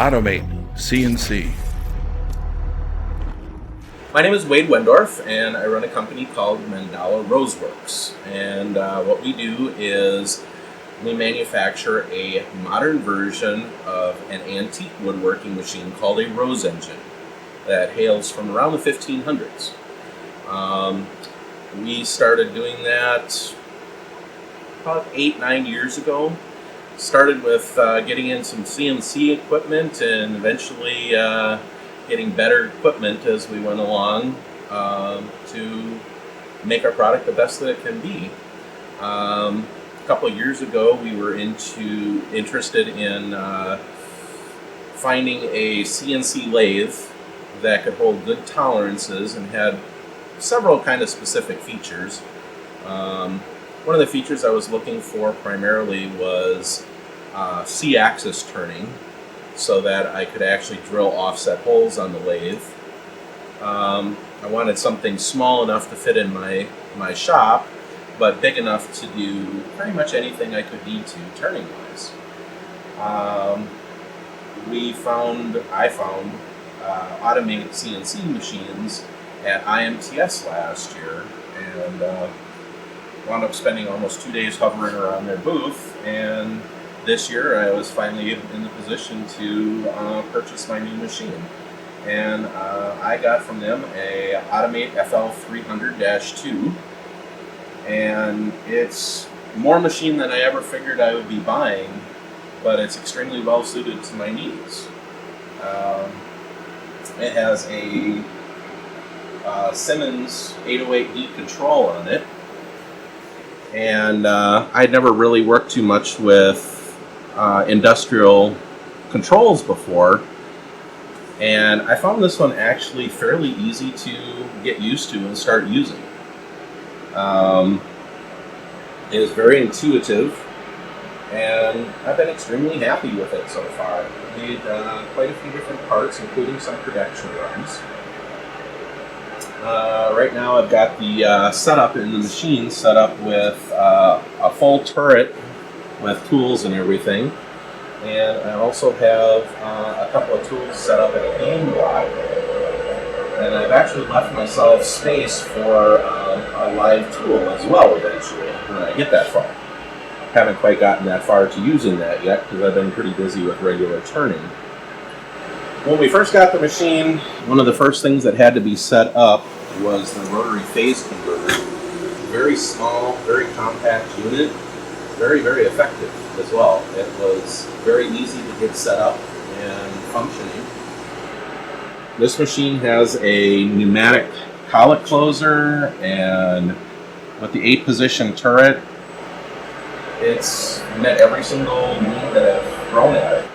AutoMateCNC. My name is Wade Wendorf, and I run a company called Mandala Roseworks. And what we do is we manufacture a modern version of an antique woodworking machine called a rose engine that hails from around the 1500s. We started doing that about 8-9 years ago. Started with getting in some CNC equipment and eventually getting better equipment as we went along to make our product the best that it can be. A couple of years ago, we were interested in finding a CNC lathe that could hold good tolerances and had several kind of specific features. One of the features I was looking for primarily was C-axis turning, so that I could actually drill offset holes on the lathe. I wanted something small enough to fit in my shop, but big enough to do pretty much anything I could need to turning wise. I found AutoMateCNC machines at IMTS last year, and wound up spending almost 2 days hovering around their booth, and this year I was finally in the position to purchase my new machine. And I got from them a AutoMate FL300-II, and it's more machine than I ever figured I would be buying, but it's extremely well suited to my needs. It has a Simmons 808D control on it, and I'd never really worked too much with industrial controls before, and I found this one actually fairly easy to get used to and start using. It is very intuitive, and I've been extremely happy with it so far. I've made quite a few different parts, including some production runs. Right now I've got the setup in the machine set up with a full turret with tools and everything, and I also have a couple of tools set up at a game block, and I've actually left myself space for a live tool as well eventually when I get that far. Haven't quite gotten that far to using that yet because I've been pretty busy with regular turning. When we first got the machine, one of the first things that had to be set up was the rotary phase converter. Very small, very compact unit, very, very effective as well. It was very easy to get set up and functioning. This machine has a pneumatic collet closer, and with the 8-position turret, it's met every single need that I've thrown at it.